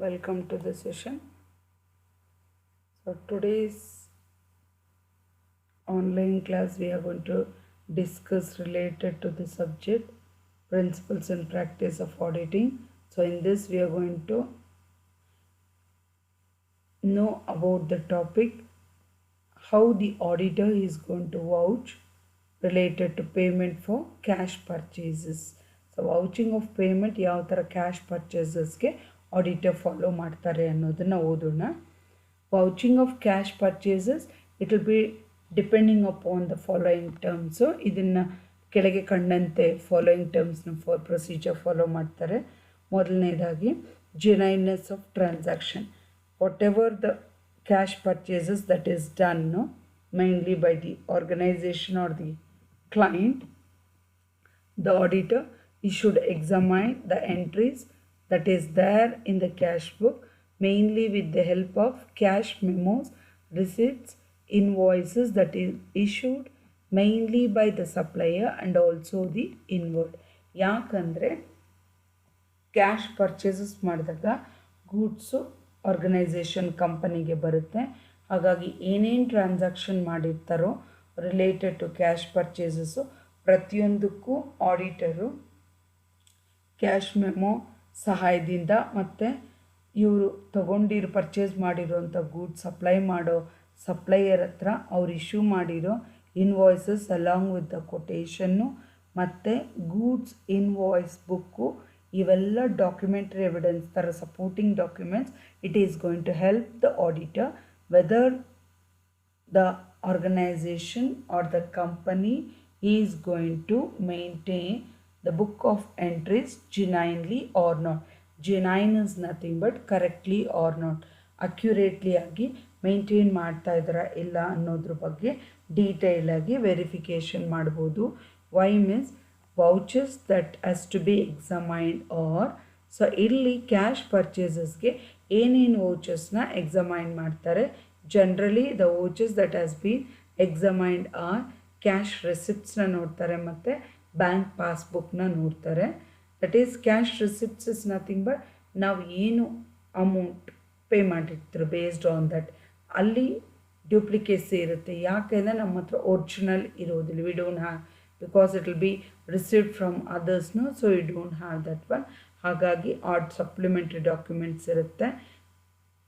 Welcome to the session. So today's online class we are going to discuss related to the subject principles and practice of auditing. So in this we are going to know about the topic how the auditor is going to vouch related to payment for cash purchases. So vouching of payment ಯಾವ ಥರ cash ಪರ್ಚೇಸಸ್ಗೆ auditor follow ಮಾಡ್ತಾರೆ ಅನ್ನೋದನ್ನು ಓದೋಣ. Vouching of cash purchases, it will be depending upon the following terms. So ಇದನ್ನು ಕೆಳಗೆ ಕಂಡಂತೆ following ಟರ್ಮ್ಸ್ನ procedure follow ಮಾಡ್ತಾರೆ. ಮೊದಲನೇದಾಗಿ genuineness of transaction. Whatever the cash purchases that is done mainly by the organization or the client, the auditor he should examine the entries that is there in the cash book, mainly with the help of cash memos, receipts, invoices that is issued mainly by the supplier and also the inward. ಯಾಕಂದರೆ cash purchases ಮಾಡಿದಾಗ goods organisation ಕಂಪನಿಗೆ ಬರುತ್ತೆ. ಹಾಗಾಗಿ ಏನೇನು transaction ಮಾಡಿರ್ತಾರೋ related to cash purchases ಪ್ರತಿಯೊಂದಕ್ಕೂ auditor cash memo ಸಹಾಯದಿಂದ ಮತ್ತು ಇವರು ಪರ್ಚೇಸ್ ಮಾಡಿರೋಂಥ ಗೂಡ್ಸ್ ಸಪ್ಲೈ ಮಾಡೋ ಸಪ್ಲೈಯರ್ ಹತ್ರ ಅವ್ರು ಇಶ್ಯೂ ಮಾಡಿರೋ invoices along with the quotation ಮತ್ತು ಗೂಡ್ಸ್ ಇನ್ವಾಯ್ಸ್ ಬುಕ್ಕು ಇವೆಲ್ಲ ಡಾಕ್ಯುಮೆಂಟ್ರಿ ಎವಿಡೆನ್ಸ್ ಥರ supporting documents it is going to help the auditor whether the organisation or the company is going to maintain the book of entries genuinely or not. Genuine is nothing but correctly or not, accurately ಆಗಿ maintain ಮಾಡ್ತಾ ಇದ್ದಾರಾ ಇಲ್ಲ ಅನ್ನೋದ್ರ ಬಗ್ಗೆ detail ಆಗಿ verification ಮಾಡ್ಬೋದು. Why means vouchers that has to be examined or so ಇಲ್ಲಿ cash ಪರ್ಚೇಸಸ್ಗೆ ಏನೇನು ವೌಚರ್ಸ್ನ ಎಕ್ಸಾಮೈನ್ ಮಾಡ್ತಾರೆ. Generally the vouchers that has been examined or cash ರೆಸಿಪ್ಟ್ಸ್ನ ನೋಡ್ತಾರೆ ಮತ್ತು ಬ್ಯಾಂಕ್ ಪಾಸ್ಬುಕ್ನ ನೋಡ್ತಾರೆ. That is cash receipts is nothing but ನಾವು ಏನು ಅಮೌಂಟ್ ಪೇ ಮಾಡಿರ್ತೀರೋ ಬೇಸ್ಡ್ ಆನ್ ದಟ್ ಅಲ್ಲಿ ಡ್ಯೂಪ್ಲಿಕೇಟ್ಸ್ ಇರುತ್ತೆ. ಯಾಕೆಂದರೆ ನಮ್ಮ ಹತ್ರ ಒರಿಜಿನಲ್ ಇರೋದಿಲ್ಲ. We don't have because it will be received from ಅದರ್ಸ್ನು so you don't have that one. ಹಾಗಾಗಿ ಸಪ್ಲಿಮೆಂಟ್ರಿ ಡಾಕ್ಯುಮೆಂಟ್ಸ್ ಇರುತ್ತೆ.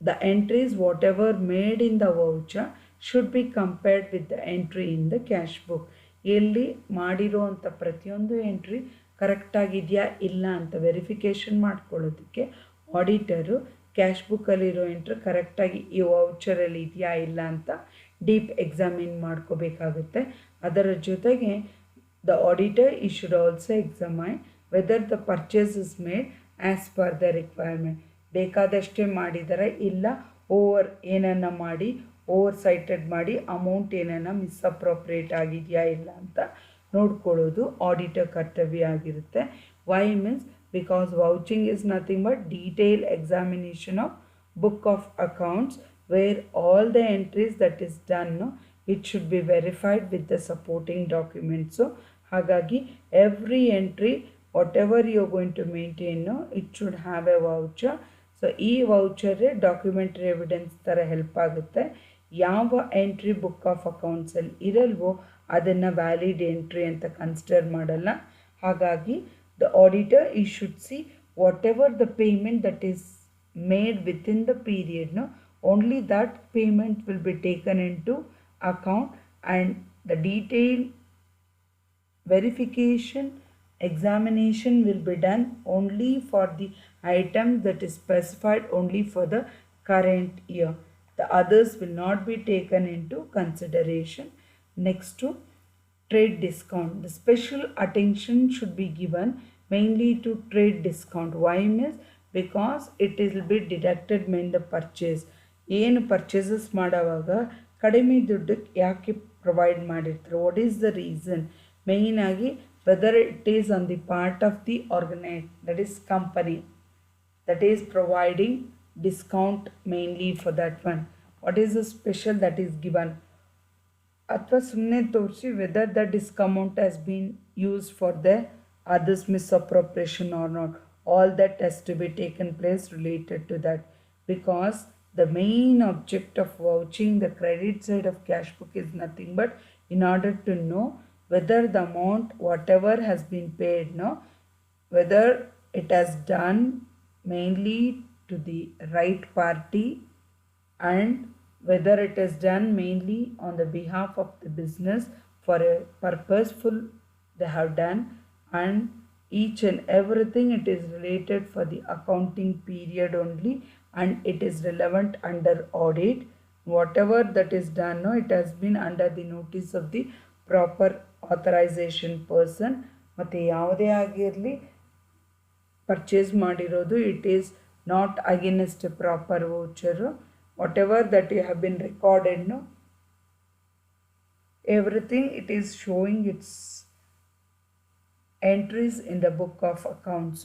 The entries whatever made in the voucher should be compared with the entry in the cash book. ಎಲ್ಲಿ ಮಾಡಿರೋವಂಥ ಪ್ರತಿಯೊಂದು entry ಕರೆಕ್ಟಾಗಿದೆಯಾ ಇಲ್ಲ ಅಂತ verification ಮಾಡ್ಕೊಳ್ಳೋದಕ್ಕೆ auditor cash ಬುಕ್ಕಲ್ಲಿರೋ entry ಕರೆಕ್ಟಾಗಿ ಈ ವೌಚರಲ್ಲಿ ಇದೆಯಾ ಇಲ್ಲ ಅಂತ ಡೀಪ್ ಎಕ್ಸಾಮಿನ್ ಮಾಡ್ಕೋಬೇಕಾಗುತ್ತೆ. ಅದರ ಜೊತೆಗೆ ದ ಆಡಿಟರ್ ಈ should also examine whether the purchase is made as per the requirement. ಬೇಕಾದಷ್ಟೇ ಮಾಡಿದರೆ ಇಲ್ಲ ಓವರ್ ಏನನ್ನ ಮಾಡಿ ಓವರ್ ಸೈಟೆಡ್ ಮಾಡಿ ಅಮೌಂಟ್ ಏನನ್ನ ಮಿಸ್ಅಪ್ರೋಪ್ರಿಯೇಟ್ ಆಗಿದೆಯಾ ಇಲ್ಲ ಅಂತ ನೋಡ್ಕೊಳ್ಳೋದು ಆಡಿಟರ್ ಕರ್ತವ್ಯ ಆಗಿರುತ್ತೆ. Why means because vouching is nothing but detail examination of book of accounts where all the entries that is done it should be verified with the supporting documents. ಹಾಗಾಗಿ every entry whatever you are going to maintain it should have a voucher. So ಈ ವೌಚರೇ documentary evidence ಥರ help ಆಗುತ್ತೆ. ಯಾವ entry book of ಅಕೌಂಟ್ಸಲ್ಲಿ ಇರಲ್ವೋ ಅದನ್ನು valid entry ಅಂತ ಕನ್ಸಿಡರ್ ಮಾಡಲ್ಲ. ಹಾಗಾಗಿ ದ ಆಡಿಟರ್ ಈ should see whatever the payment that is made within the ಪೀರಿಯಡ್ನು only that payment will be taken into account and the detail verification examination will be done only for the item that is specified only for the current year. The others will not be taken into consideration. Next to trade discount, the special attention should be given mainly to trade discount. Why means because it will be deducted when the purchase ಏನು purchases ಮಾಡೋವಾಗ ಕಡಿಮೆ ದುಡ್ಡಕ್ಕೆ ಯಾಕೆ provide ಮಾಡಿರ್ತಾರೆ, what is the reason, main ಆಗಿ whether it is on the part of the organise that is company that is providing discount mainly for that one. What is the special that is given ಅಥವಾ ಸುಮ್ಮನೆ ತೋರಿಸಿ whether the discount has been used for the others misappropriation or not. all that has to be taken place related to that, because the main object of vouching the credit side of cash book is nothing but in order to know whether the amount whatever has been paid, no, whether it has done mainly to the right party, and whether it is done mainly on the behalf of the business for a purposeful they have done, and each and everything it is related for the accounting period only, and it is relevant under audit. Whatever that is done, no, it has been under the notice of the proper authorization person. ಮತ್ತೆ ಯಾವುದೇ ಆಗಿರಲಿ purchase ಮಾಡಿರೋದು it is not against proper voucher. Whatever that you have been recorded, no, everything it is showing its entries in the book of accounts.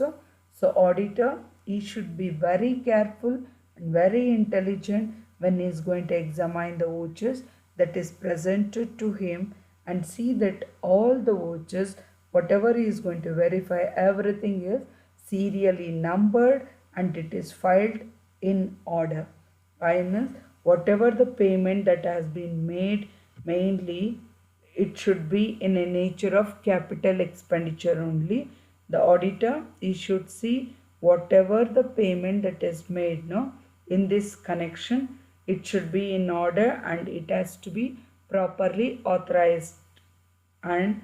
So auditor, he should be very careful and very intelligent when he is going to examine the vouchers that is presented to him, and see that all the vouchers whatever he is going to verify, everything is serially numbered and it is filed in order. I means whatever the payment that has been made, mainly it should be in a nature of capital expenditure only. The auditor, he should see whatever the payment that is made, no, in this connection, it should be in order and it has to be properly authorized and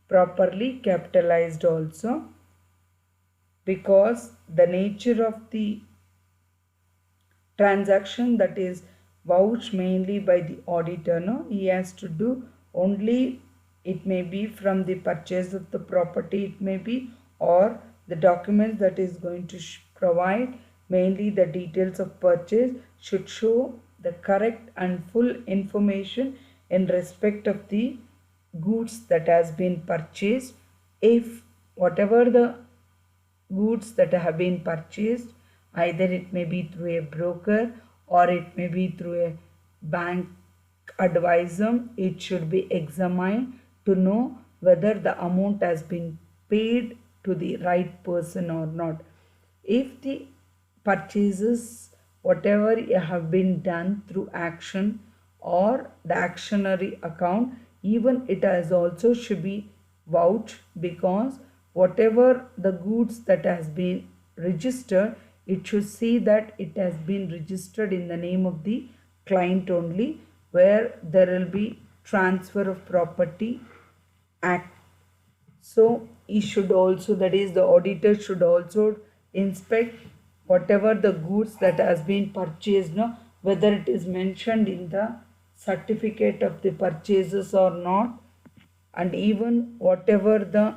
properly capitalized also, because the nature of the transaction that is vouched mainly by the auditor, no, he has to do only, it may be from the purchase of the property, it may be, or the documents that is going to provide mainly the details of purchase should show the correct and full information in respect of the goods that has been purchased. If whatever the goods that have been purchased, either it may be through a broker or it may be through a bank advisor, it should be examined to know whether the amount has been paid to the right person or not. If the purchases whatever have been done through action or the actionary account, even it has also should be vouched, because whatever the goods that has been registered, it should see that it has been registered in the name of the client only, where there will be transfer of property act. So he should also, that is the auditor should also inspect whatever the goods that has been purchased, no, whether it is mentioned in the certificate of the purchases or not, and even whatever the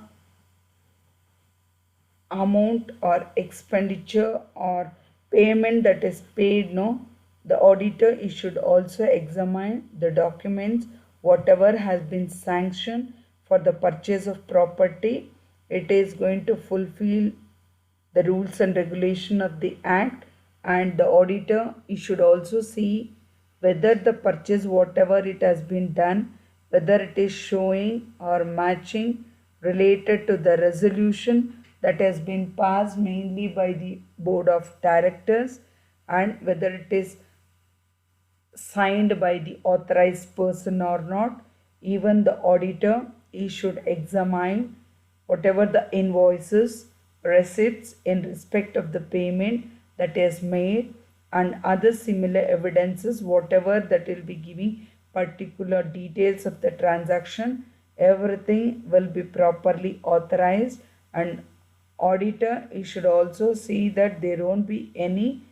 amount or expenditure or payment that is paid, no, the auditor, he should also examine the documents whatever has been sanctioned for the purchase of property, it is going to fulfill the rules and regulation of the act. And the auditor, he should also see whether the purchase whatever it has been done, whether it is showing or matching related to the resolution that has been passed mainly by the board of directors, and whether it is signed by the authorized person or not. Even the auditor, he should examine whatever the invoices, receipts in respect of the payment that is made, and other similar evidences whatever that will be giving particular details of the transaction, everything will be properly authorized. And auditor, he should also see that there won't be any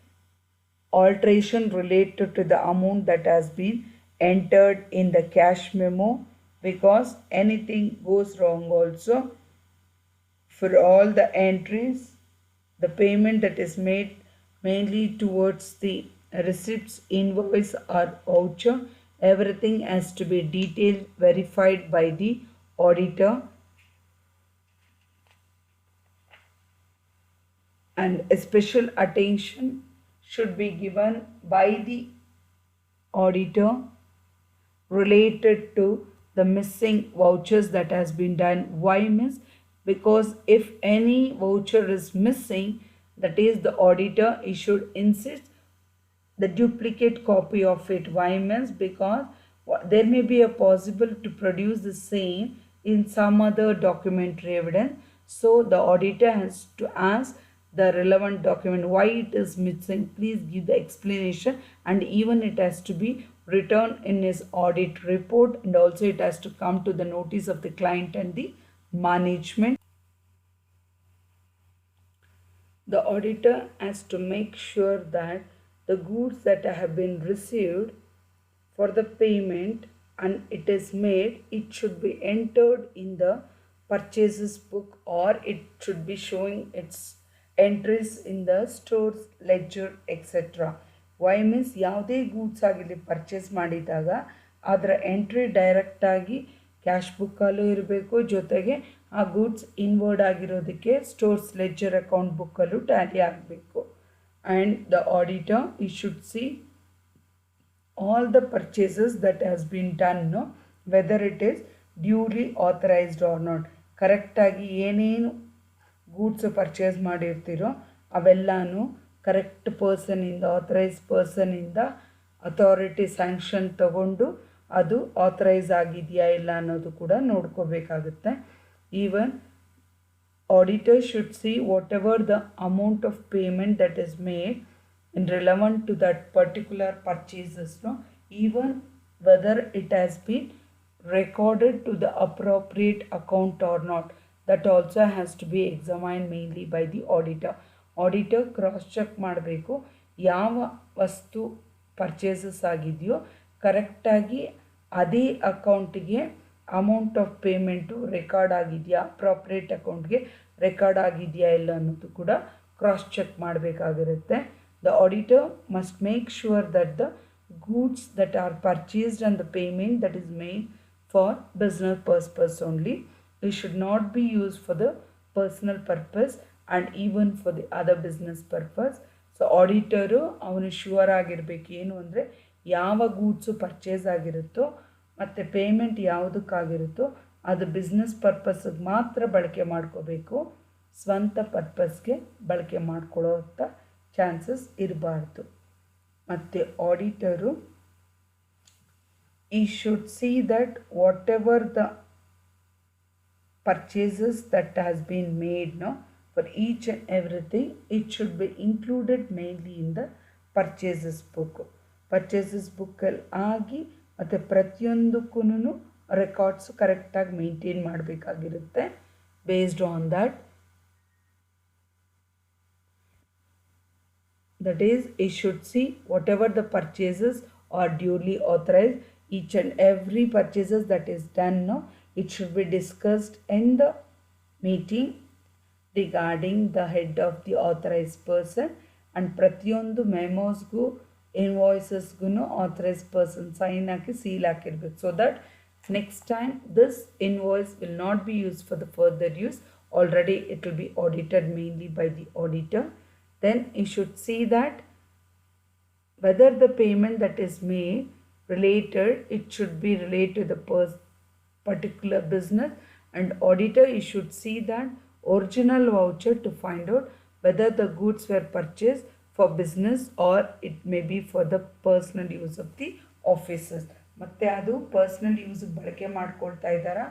alteration related to the amount that has been entered in the cash memo, because anything goes wrong also, for all the entries, the payment that is made mainly towards the receipts, invoice or voucher, everything has to be detailed verified by the auditor. And a special attention should be given by the auditor related to the missing vouchers that has been done. Why means because if any voucher is missing, that is the auditor, he should insist the duplicate copy of it. Why means because there may be a possible to produce the same in some other documentary evidence. So the auditor has to ask the relevant document why it is missing. Please give the explanation, and even it has to be written in his audit report, and also it has to come to the notice of the client and the management. The auditor has to make sure that the goods that have been received for the payment and it is made, it should be entered in the purchases book, or it should be showing its entries in the stores ledger etc. Why means ಯಾವುದೇ goods ಆಗಿರಲಿ purchase ಮಾಡಿದಾಗ ಅದರ entry ಡೈರೆಕ್ಟಾಗಿ cash ಬುಕ್ಕಲ್ಲೂ ಇರಬೇಕು, ಜೊತೆಗೆ ಆ goods inward ಆಗಿರೋದಕ್ಕೆ ಸ್ಟೋರ್ಸ್ ಲೆಡ್ಜರ್ ಅಕೌಂಟ್ ಬುಕ್ಕಲ್ಲೂ ಟ್ಯಾಲಿ ಆಗಬೇಕು. ಆ್ಯಂಡ್ ದ ಆಡಿಟರ್ ಈ should see all the purchases that has been done, no, whether it is duly authorized or not. ಕರೆಕ್ಟಾಗಿ ಏನೇನು ಗೂಡ್ಸ್ ಪರ್ಚೇಸ್ ಮಾಡಿರ್ತೀರೋ ಅವೆಲ್ಲನೂ ಕರೆಕ್ಟ್ ಪರ್ಸನಿಂದ, ಆಥರೈಸ್ ಪರ್ಸನಿಂದ ಅಥಾರಿಟಿ ಸ್ಯಾಂಕ್ಷನ್ ತಗೊಂಡು ಅದು ಆಥರೈಸ್ ಆಗಿದೆಯಾ ಇಲ್ಲ ಅನ್ನೋದು ಕೂಡ ನೋಡ್ಕೋಬೇಕಾಗುತ್ತೆ. Even auditor should see whatever the amount of payment that is made in relevant to that particular purchases, no, even whether it has been recorded to the appropriate account or not, that also has to be examined mainly by the auditor. Auditor cross check ಮಾಡಬೇಕು, ಯಾವ ವಸ್ತು purchases ಆಗಿದೆಯೋ ಕರೆಕ್ಟಾಗಿ ಅದೇ ಅಕೌಂಟಿಗೆ amount of payment record ಆಗಿದೆಯಾ, appropriate ಅಕೌಂಟ್ಗೆ record ಆಗಿದೆಯಾ ಇಲ್ಲ ಅನ್ನೋದು ಕೂಡ ಕ್ರಾಸ್ ಚೆಕ್ ಮಾಡಬೇಕಾಗಿರುತ್ತೆ. The auditor must make sure that the goods that are purchased and the payment that is made for business purpose only. It should not be used for the personal purpose and even for the other business purpose. So auditor ಅವನು sure ಆಗಿರಬೇಕು ಏನು ಅಂದರೆ ಯಾವ goods purchase ಆಗಿರುತ್ತೋ ಮತ್ತು payment ಯಾವುದಕ್ಕಾಗಿರುತ್ತೋ ಅದು business ಪರ್ಪಸ್ಗೆ ಮಾತ್ರ ಬಳಕೆ ಮಾಡ್ಕೋಬೇಕು, ಸ್ವಂತ ಪರ್ಪಸ್ಗೆ ಬಳಕೆ ಮಾಡ್ಕೊಳ್ಳೋಂಥ ಚಾನ್ಸಸ್ ಇರಬಾರ್ದು. ಮತ್ತು ಆಡಿಟರು ಈ should see that what ever the purchases that has been made, no, for each and everything, it should be included mainly in the purchases book. Purchases book ಆಗಿ ಮತ್ತು ಪ್ರತಿಯೊಂದಕ್ಕೂ ರೆಕಾರ್ಡ್ಸ್ ಕರೆಕ್ಟಾಗಿ ಮೇಂಟೈನ್ ಮಾಡಬೇಕಾಗಿರುತ್ತೆ. Based on that, that is, it should see whatever the purchases are duly authorized. Each and every purchases that is done, no, it should be discussed in the meeting regarding the head of the authorized person, and ಪ್ರತಿಯೊಂದು ಮೆಮೋಸ್ಗೂ ಇನ್ವಾಯ್ಸಸ್ಗೂ authorized person sign ಹಾಕಿ seal ಹಾಕಿರ್ಬೇಕು. So that next time this invoice will not be used for the further use. Already it will be audited mainly by the auditor. Then you should see that whether the payment that is made related, it should be related to the particular business, and auditor you should see that original voucher to find out whether the goods were purchased for business or it may be for the personal use of the offices. ಮತ್ತು ಅದು personal ಯೂಸ್ಗೆ ಬಳಕೆ ಮಾಡ್ಕೊಳ್ತಾ ಇದ್ದಾರಾ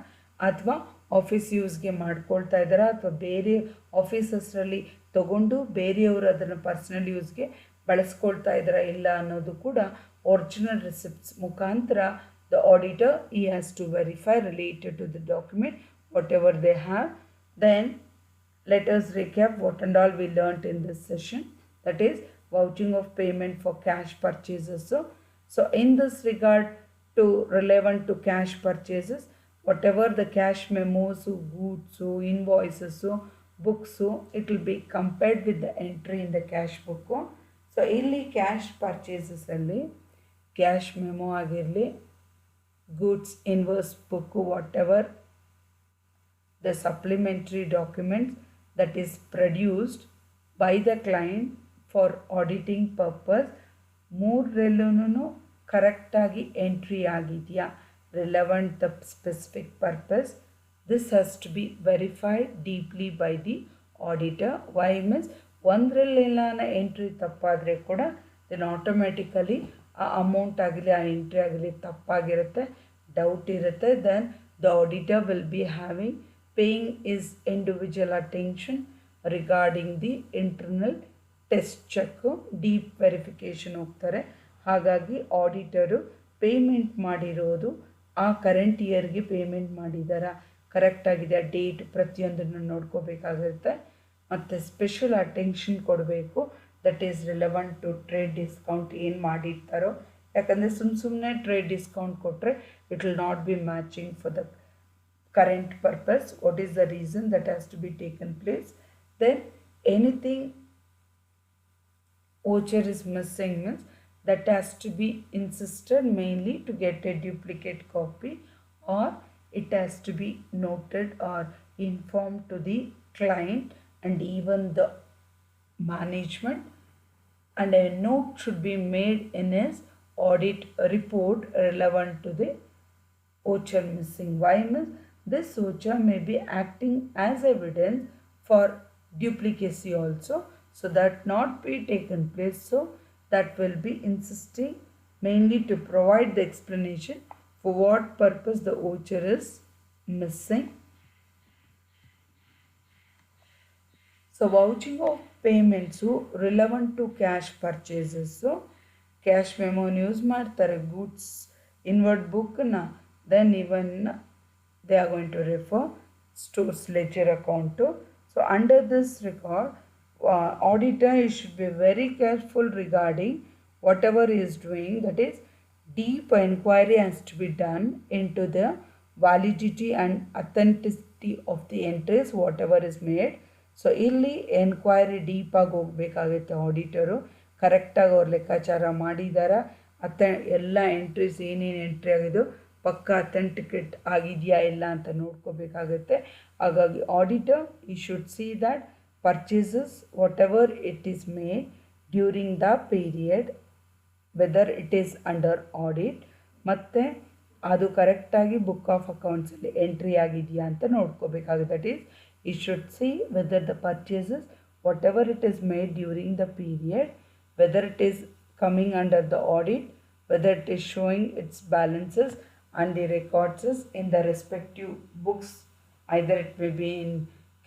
ಅಥವಾ office ಯೂಸ್ಗೆ ಮಾಡ್ಕೊಳ್ತಾ ಇದ್ದಾರಾ ಅಥವಾ ಬೇರೆ ಆಫೀಸ್ ಹೆಸರಲ್ಲಿ ತಗೊಂಡು ಬೇರೆಯವರು ಅದನ್ನು ಪರ್ಸ್ನಲ್ ಯೂಸ್ಗೆ ಬಳಸ್ಕೊಳ್ತಾ ಇದ್ದಾರಾ ಇಲ್ಲ ಅನ್ನೋದು ಕೂಡ ಒರಿಜಿನಲ್ ರಿಸಿಪ್ಟ್ಸ್ ಮುಖಾಂತರ the auditor he has to verify related to the document whatever they have. Then let us recap what and all we learnt in this session, that is vouching of payment for cash purchases. So in this regard to relevant to cash purchases, whatever the cash memos, goods, invoices, books, it will be compared with the entry in the cash book. So ಇಲ್ಲಿ cash purchases ಅಲ್ಲಿ cash memo ಆಗಿರಲಿ, goods invoice book, whatever the supplementary documents that is produced by the client for auditing purpose, ಮೂರರಲ್ಲೂ ಕರೆಕ್ಟಾಗಿ entry ಆಗಿದೆಯಾ, relevant the specific purpose This has to be verified deeply by the auditor. Why means ಒಂದರಲ್ಲೆಲ್ಲಾನ entry ತಪ್ಪಾದರೆ ಕೂಡ then automatically ಆ amount ಆಗಲಿ ಆ entry ಆಗಲಿ ತಪ್ಪಾಗಿರುತ್ತೆ, ಡೌಟ್ ಇರುತ್ತೆ. Then the auditor will be having paying is individual attention regarding the internal test check, deep verification ಹೋಗ್ತಾರೆ. ಹಾಗಾಗಿ ಆಡಿಟರು ಪೇಮೆಂಟ್ ಮಾಡಿರೋದು ಆ ಕರೆಂಟ್ ಇಯರ್ಗೆ ಪೇಮೆಂಟ್ ಮಾಡಿದಾರ, ಕರೆಕ್ಟಾಗಿದೆ, ಡೇಟ್ ಪ್ರತಿಯೊಂದನ್ನು ನೋಡ್ಕೋಬೇಕಾಗುತ್ತೆ. ಮತ್ತು ಸ್ಪೆಷಲ್ ಅಟೆನ್ಷನ್ ಕೊಡಬೇಕು, that is relevant to trade discount ಏನು ಮಾಡಿರ್ತಾರೋ. ಯಾಕಂದರೆ ಸುಮ್ಮನೆ ಟ್ರೇಡ್ ಡಿಸ್ಕೌಂಟ್ ಕೊಟ್ಟರೆ it will not be matching for the current purpose. What is the reason that has to be taken place? Then anything voucher is missing means that has to be insisted mainly to get a duplicate copy, or it has to be noted or informed to the client and even the management, and a note should be made in his audit report relevant to the voucher missing. Why means this voucher may be acting as evidence for duplicacy also, so that not be taken place. So that will be insisting mainly to provide the explanation for what purpose the voucher is missing. So vouching of payments relevant to cash purchases. So cash memo use ಮಾಡ್ತಾರೆ goods inward book na, then even they are going to refer stores ledger account. So under this record, auditor should be very careful regarding whatever he is doing. That is, deep inquiry has to be done into the validity and authenticity of the entries whatever is made. So ಇಲ್ಲಿ enquiry ಡೀಪಾಗಿ ಹೋಗಬೇಕಾಗುತ್ತೆ. Auditor ಕರೆಕ್ಟಾಗಿ ಅವ್ರು ಲೆಕ್ಕಾಚಾರ ಮಾಡಿದಾರ, ಎಲ್ಲ entries ಏನೇನು entry ಆಗಿದ್ದು ಪಕ್ಕ ಅಥೆಂಟಿಕೇಟ್ ಆಗಿದೆಯಾ ಇಲ್ಲ ಅಂತ ನೋಡ್ಕೋಬೇಕಾಗುತ್ತೆ. ಹಾಗಾಗಿ ಆಡಿಟರ್ ಈ should see that purchases whatever it is made during the period whether it is under audit, ಮತ್ತು ಅದು ಕರೆಕ್ಟಾಗಿ ಬುಕ್ ಆಫ್ ಅಕೌಂಟ್ಸಲ್ಲಿ ಎಂಟ್ರಿ ಆಗಿದೆಯಾ ಅಂತ ನೋಡ್ಕೋಬೇಕಾಗುತ್ತೆ. That is he should see whether the purchases whatever it is made during the period, whether it is coming under the audit, whether it is showing its balances and the records in the respective books, either it may be in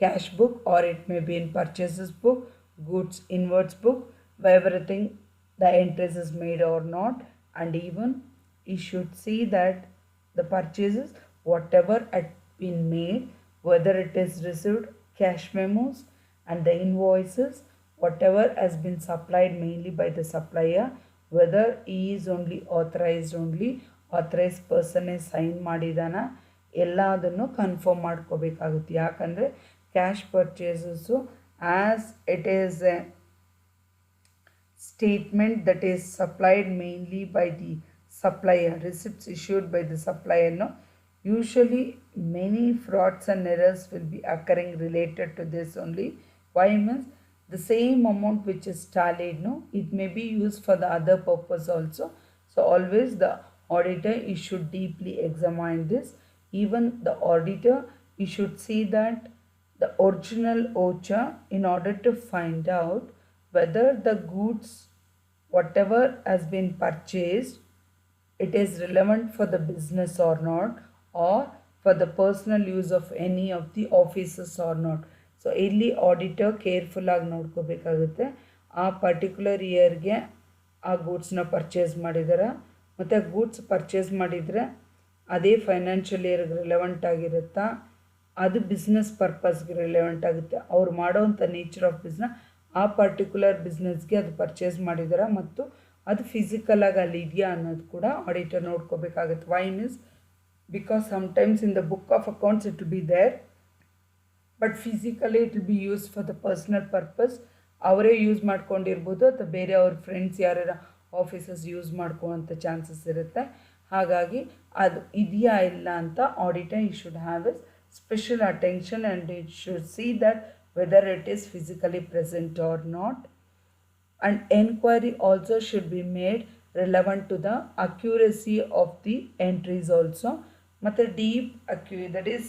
cash book or it may be in purchases book, goods inwards book, where everything the entries is made or not. And even he should see that the purchases whatever had been made, whether it is received cash memos and the invoices whatever has been supplied mainly by the supplier, whether he is only authorized person is sign ಮಾಡಿದಾನ, ಎಲ್ಲದನ್ನು confirm ಮಾಡ್ಕೋಬೇಕಾಗುತ್ತೆ. ಯಾಕಂದರೆ cash purchases as it is A statement that is supplied mainly by the supplier, receipts issued by the supplier, no, usually many frauds and errors will be occurring related to this only. Why means the same amount which is tallied, no, it may be used for the other purpose also. So always the auditor, he should deeply examine this. Even the auditor, he should see that the original voucher in order to find out whether the goods whatever has been purchased it is relevant for the business or not, or for the personal use of any of the offices or not. So ಇಲ್ಲಿ auditor ಕೇರ್ಫುಲ್ಲಾಗಿ ನೋಡ್ಕೋಬೇಕಾಗುತ್ತೆ. ಆ particular ಇಯರ್ಗೆ ಆ ಗೂಡ್ಸ್ನ purchase ಮಾಡಿದಾರೆ, ಮತ್ತು ಆ goods purchase ಮಾಡಿದರೆ ಅದೇ financial ಇಯರ್ಗೆ ರಿಲೆವೆಂಟ್ ಆಗಿರುತ್ತಾ, ಅದು ಬಿಸ್ನೆಸ್ ಪರ್ಪಸ್ಗೆ ರಿಲೆವೆಂಟ್ ಆಗುತ್ತೆ. ಅವ್ರು ಮಾಡೋವಂಥ ನೇಚರ್ ಆಫ್ ಬಿಸ್ನೆಸ್ ಆ ಪರ್ಟಿಕ್ಯುಲರ್ ಬಿಸ್ನೆಸ್ಗೆ ಅದು ಪರ್ಚೇಸ್ ಮಾಡಿದಾರೆ ಮತ್ತು ಅದು ಫಿಸಿಕಲಾಗಿ ಅಲ್ಲಿ ಇದೆಯಾ ಅನ್ನೋದು ಕೂಡ ಆಡಿಟರ್ ನೋಡ್ಕೋಬೇಕಾಗುತ್ತೆ. Why means because sometimes in the book of accounts it will be there, but physically it will be use for the personal purpose. ಅವರೇ ಯೂಸ್ ಮಾಡ್ಕೊಂಡಿರ್ಬೋದು ಅಥವಾ ಬೇರೆ ಅವ್ರ ಫ್ರೆಂಡ್ಸ್ ಯಾರ್ಯಾರ ಆಫೀಸಸ್ ಯೂಸ್ ಮಾಡ್ಕೊಳ್ಳೋಂಥ ಚಾನ್ಸಸ್ ಇರುತ್ತೆ. ಹಾಗಾಗಿ ಅದು ಇದೆಯಾ ಇಲ್ಲ ಅಂತ ಆಡಿಟರ್ ಈ should have a special attention and it should see that whether it is physically present or not. And enquiry also should be made relevant to the accuracy of the entries also. ಮತ್ತು deep that is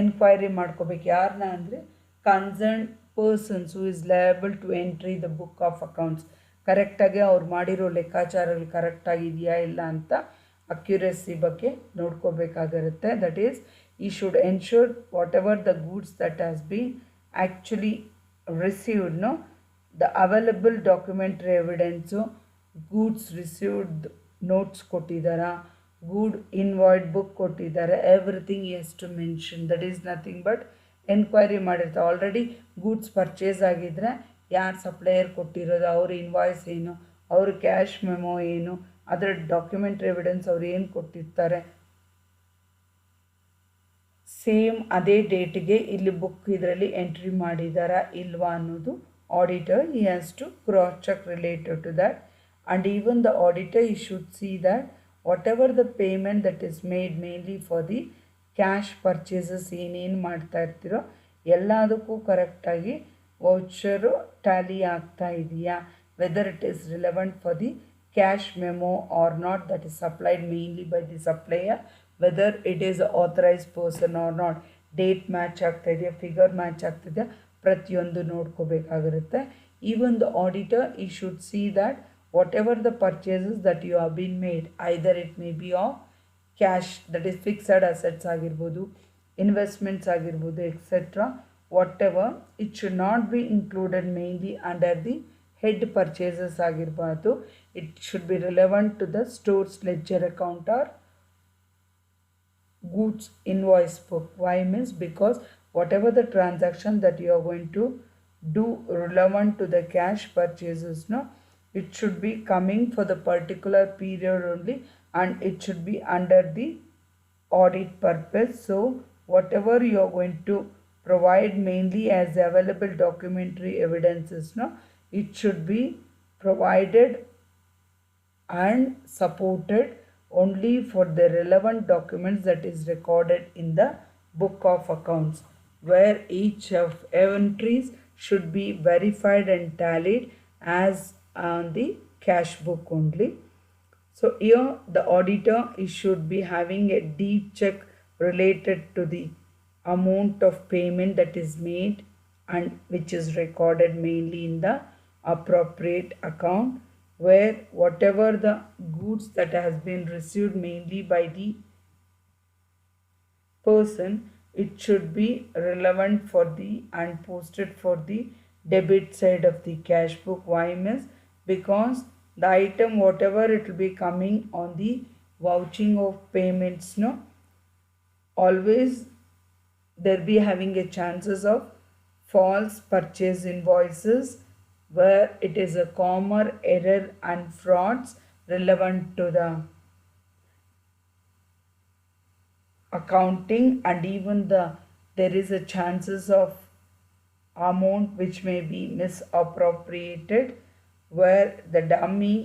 enquiry ಮಾಡ್ಕೋಬೇಕು. ಯಾರನ್ನ ಅಂದರೆ concern persons who is liable to entry the book of accounts. ಕರೆಕ್ಟಾಗಿ ಅವ್ರು ಮಾಡಿರೋ ಲೆಕ್ಕಾಚಾರಗಳು ಕರೆಕ್ಟಾಗಿದೆಯಾ ಇಲ್ಲ ಅಂತ ಅಕ್ಯುರಸಿ ಬಗ್ಗೆ ನೋಡ್ಕೋಬೇಕಾಗಿರುತ್ತೆ. That is he should ensure whatever the goods that has been actually received the available documentary evidence, goods received notes ಕೊಟ್ಟಿದ್ದಾರಾ, ಗೂಡ್ ಇನ್ವಾಯ್ಡ್ ಬುಕ್ ಕೊಟ್ಟಿದ್ದಾರೆ, everything as to mention. That is nothing but enquiry ಮಾಡಿರ್ತಾರೆ. Already goods purchase ಆಗಿದ್ದರೆ ಯಾರು supplier ಕೊಟ್ಟಿರೋದು, ಅವ್ರ invoice ಏನು, ಅವ್ರ cash memo ಏನು, ಅದರ ಡಾಕ್ಯುಮೆಂಟ್ರಿ ಎವಿಡೆನ್ಸ್ ಅವ್ರು ಏನು ಕೊಟ್ಟಿರ್ತಾರೆ, ಸೇಮ್ ಅದೇ ಡೇಟ್ಗೆ ಇಲ್ಲಿ ಬುಕ್ ಇದರಲ್ಲಿ ಎಂಟ್ರಿ ಮಾಡಿದಾರಾ ಇಲ್ವಾ ಅನ್ನೋದು auditor, he has to cross check related to that. And even the auditor, he should see that whatever the payment that is made mainly for the cash purchases ಏನೇನು ಮಾಡ್ತಾ ಇರ್ತೀರೋ ಎಲ್ಲದಕ್ಕೂ ಕರೆಕ್ಟಾಗಿ ವೌಚರು tally ಆಗ್ತಾ ಇದೆಯಾ, whether it is relevant for the cash memo or not that is supplied mainly by the supplier, whether it is authorized person or not, date match ಆಗ್ತಾ ಇದೆಯಾ, figure match ಆಗ್ತಿದೆಯಾ, ಪ್ರತಿಯೊಂದು ನೋಡ್ಕೋಬೇಕಾಗಿರುತ್ತೆ. ಈವನ್ ದ ಆಡಿಟರ್ ಈ should see that whatever the purchases that you have been made, either it may be of cash that is fixed assets ಆಗಿರ್ಬೋದು, investments ಆಗಿರ್ಬೋದು, etcetera, whatever, it should not be included mainly under the head purchases ಆಗಿರ್ಬಾರ್ದು. It should be relevant to the stores ledger account or goods invoice book. Why means because whatever the transaction that you are going to do relevant to the cash purchases, no, it should be coming for the particular period only, and it should be under the audit purpose. So whatever you are going to provide mainly as available documentary evidences, no, it should be provided and supported only for the relevant documents that is recorded in the book of accounts, where each of entries should be verified and tallied as on the cash book only. So here the auditor should be having a deep check related to the amount of payment that is made and which is recorded mainly in the appropriate account, where whatever the goods that has been received mainly by the person, it should be relevant for the and posted for the debit side of the cash book. Why means because the item whatever it will be coming on the vouching of payments, no, always there be having a chances of false purchase invoices, where it is a common error and frauds relevant to the accounting, and even there is a chances of amount which may be misappropriated, where the dummy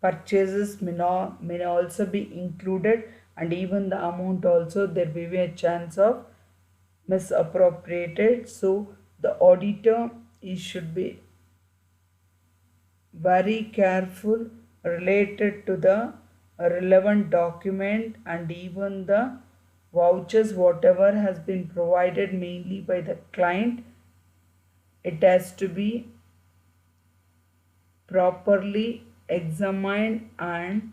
purchases may also be included, and even the amount also there may be a chance of misappropriated. So the auditor should be very careful related to the relevant document, and even the vouchers whatever has been provided mainly by the client, it has to be properly examined, and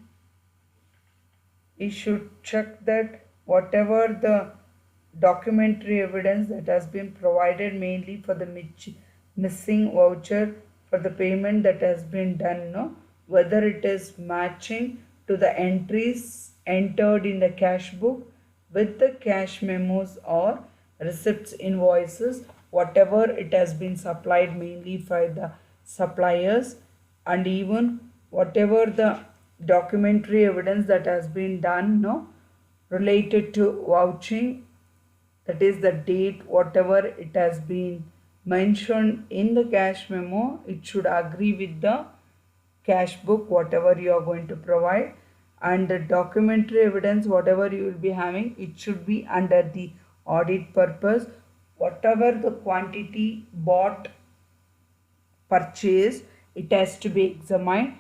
we should check that whatever the documentary evidence that has been provided mainly for the missing voucher for the payment that has been done, no, whether it is matching to the entries entered in the cash book with the cash memos or receipts, invoices, whatever it has been supplied mainly by the suppliers, and even whatever the documentary evidence that has been done, no, related to vouching, that is the date whatever it has been mentioned in the cash memo, it should agree with the cash book whatever you are going to provide, and the documentary evidence whatever you will be having, it should be under the audit purpose. Whatever the quantity bought, purchased, it has to be examined.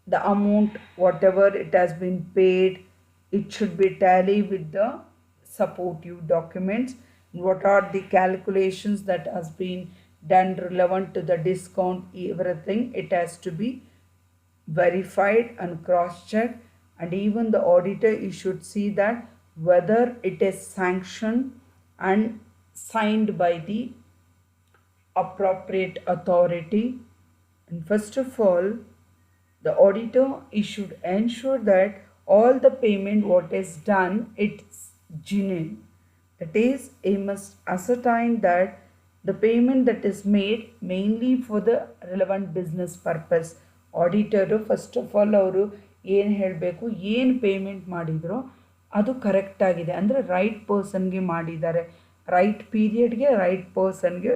The amount whatever it has been paid, it should be tally with the supportive documents, what are the calculations that has been done relevant to the discount, everything it has to be verified and cross-checked, and even the auditor, you should see that whether it is sanctioned and signed by the appropriate authority. And first of all, the auditor, he should ensure that all the payment what is done, it's genuine. That is, he must ascertain that the payment that is made mainly for the relevant business purpose. Auditor first of all ಅವರು ಏನು ಹೇಳಬೇಕು, ಏನು payment ಮಾಡಿದರೋ ಅದು ಕರೆಕ್ಟಾಗಿದೆ, ಅಂದರೆ right ಪರ್ಸನ್ಗೆ ಮಾಡಿದ್ದಾರೆ, right ಪೀರಿಯಡ್ಗೆ right ಪರ್ಸನ್ಗೆ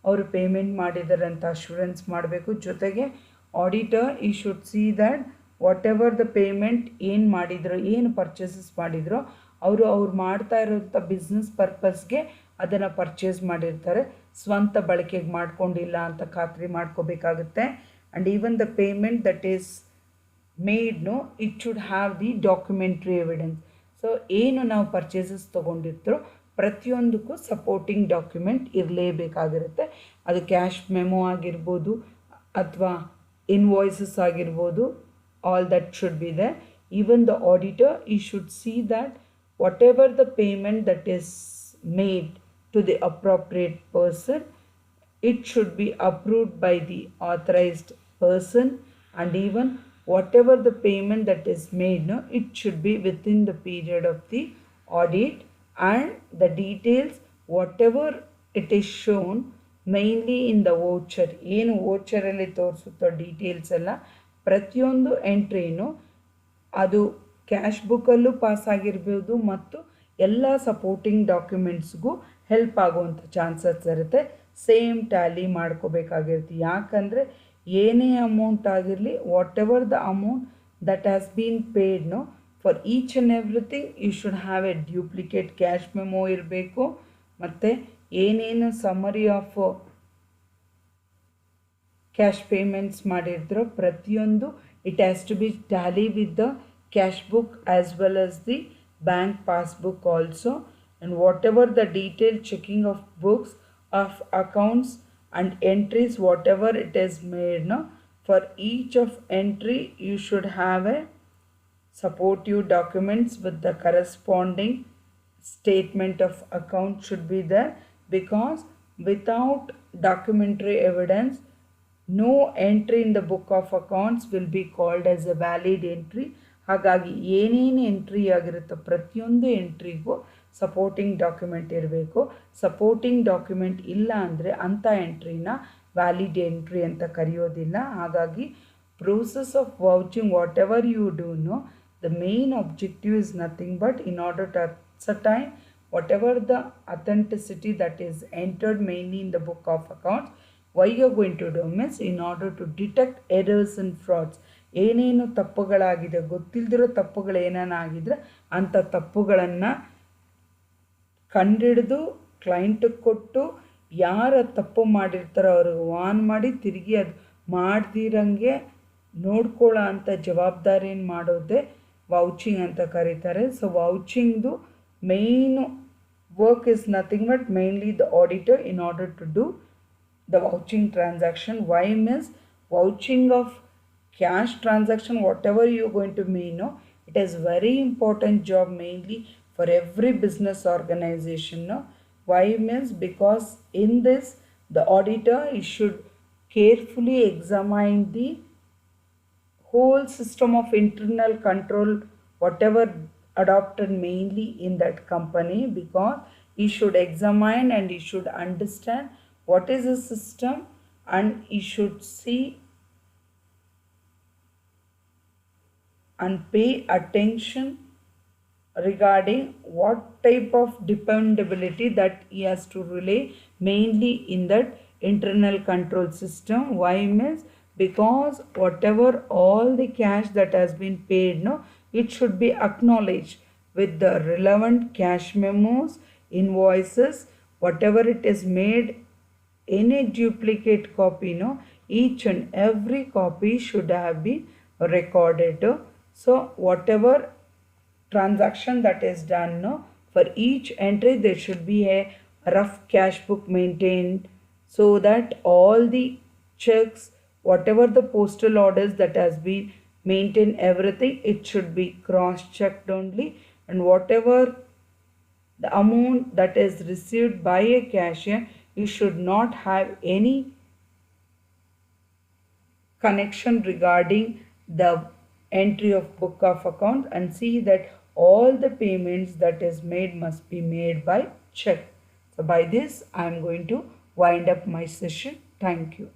ಅವರು payment ಮಾಡಿದ್ದಾರೆ ಅಂತ ಅಶ್ಯೂರೆನ್ಸ್ ಮಾಡಬೇಕು. ಜೊತೆಗೆ ಆಡಿಟರ್ ಈ should see that whatever the payment ಏನು ಮಾಡಿದ್ರು, ಏನು ಪರ್ಚೇಸಸ್ ಮಾಡಿದ್ರು, ಅವ್ರು ಮಾಡ್ತಾ ಇರೋಂಥ ಬಿಸ್ನೆಸ್ ಪರ್ಪಸ್ಗೆ ಅದನ್ನು ಪರ್ಚೇಸ್ ಮಾಡಿರ್ತಾರೆ, ಸ್ವಂತ ಬಳಕೆಗೆ ಮಾಡ್ಕೊಂಡಿಲ್ಲ ಅಂತ ಖಾತ್ರಿ ಮಾಡ್ಕೋಬೇಕಾಗುತ್ತೆ. And even the payment that is made, it should have the documentary evidence. So ಏನು ನಾವು ಪರ್ಚೇಸಸ್ ತೊಗೊಂಡಿರ್ತೀರೋ ಪ್ರತಿಯೊಂದಕ್ಕೂ ಸಪೋರ್ಟಿಂಗ್ ಡಾಕ್ಯುಮೆಂಟ್ ಇರಲೇಬೇಕಾಗಿರುತ್ತೆ. ಅದು ಕ್ಯಾಶ್ ಮೆಮೊ ಆಗಿರ್ಬೋದು ಅಥವಾ ಇನ್ವಾಯ್ಸಸ್ ಆಗಿರ್ಬೋದು, all that should be there. Even the auditor, he should see that whatever the payment that is made to the appropriate person, it should be approved by the authorized person, and even whatever the payment that is made, it should be within the period of the audit, and the details whatever it is shown mainly in the voucher, ಏನು ವೋಚರಲ್ಲಿ ತೋರಿಸುತ್ತೋ details ಎಲ್ಲ ಪ್ರತಿಯೊಂದು ಎಂಟ್ರಿನೂ ಅದು cash ಬುಕ್ಕಲ್ಲೂ pass ಆಗಿರ್ಬೋದು ಮತ್ತು ಎಲ್ಲ supporting ಡಾಕ್ಯುಮೆಂಟ್ಸ್ಗೂ help ಆಗುವಂಥ chances ಇರುತ್ತೆ. ಸೇಮ್ ಟ್ಯಾಲಿ ಮಾಡ್ಕೋಬೇಕಾಗಿರುತ್ತೆ. ಯಾಕಂದರೆ ಏನೇ ಅಮೌಂಟ್ ಆಗಿರಲಿ, whatever the amount that has been paid, for each and everything you should have a duplicate cash memo ಇರಬೇಕು. ಮತ್ತು ಏನೇನು ಸಮರಿ ಆಫ್ ಕ್ಯಾಶ್ ಪೇಮೆಂಟ್ಸ್ ಮಾಡಿರ್ತೀರೋ ಪ್ರತಿಯೊಂದು it has to be tally with the cash book as well as the bank passbook also, and whatever the detailed checking of books of accounts and entries whatever it is made, for each of entry you should have a supportive documents with the corresponding statement of account should be there, because without documentary evidence no entry in the book of accounts will be called as a valid entry. ಹಾಗಾಗಿ ಏನೇನು entry ಆಗಿರುತ್ತೋ ಪ್ರತಿಯೊಂದು ಎಂಟ್ರಿಗೂ supporting document ಇರಬೇಕು. Supporting document ಇಲ್ಲ ಅಂದರೆ ಅಂಥ ಎಂಟ್ರಿನ ವ್ಯಾಲಿಡ್ ಎಂಟ್ರಿ ಅಂತ ಕರೆಯೋದಿಲ್ಲ. ಹಾಗಾಗಿ process of vouching whatever you do, the main objective is nothing but in order to ascertain whatever the authenticity that is entered mainly in the book of accounts. Why you are going to do means in order to detect errors and frauds. ಏನೇನು ತಪ್ಪುಗಳಾಗಿದೆ, ಗೊತ್ತಿಲ್ಲದಿರೋ ತಪ್ಪುಗಳು ಏನೇನಾಗಿದ್ರೆ ಅಂಥ ತಪ್ಪುಗಳನ್ನು ಕಂಡಿಡಿದು ಕ್ಲೈಂಟಿಗೆ ಕೊಟ್ಟು ಯಾರು ತಪ್ಪು ಮಾಡಿರ್ತಾರೋ ಅವ್ರಿಗೆ warn ಮಾಡಿ ತಿರುಗಿ ಅದು ಮಾಡ್ದಿರಂಗೆ ನೋಡ್ಕೊಳ್ಳೋ ಅಂಥ ಜವಾಬ್ದಾರಿಯನ್ನು ಮಾಡೋದೇ ವೌಚಿಂಗ್ ಅಂತ ಕರೀತಾರೆ. ಸೊ ವೌಚಿಂಗ್ದು main work is nothing but mainly the auditor in order to do the vouching transaction. Why means vouching of cash transaction whatever you are going to mean, it is very important job mainly for every business organization. Why means because in this the auditor should carefully examine the whole system of internal control whatever adopted mainly in that company, because he should examine and he should understand what is the system, and he should see and pay attention regarding what type of dependability that he has to relay mainly in that internal control system. Why means because whatever all the cash that has been paid, it should be acknowledged with the relevant cash memos, invoices, whatever it is made. Any duplicate copy, each and every copy should have been recorded. So whatever transaction that is done, For each entry there should be a rough cash book maintained, so that all the checks, whatever the postal orders that has been maintained, everything, it should be cross checked only, and whatever the amount that is received by a cashier, you should not have any connection regarding the entry of book of account, and see that all the payments that is made must be made by check. So by this I am going to wind up my session. Thank you.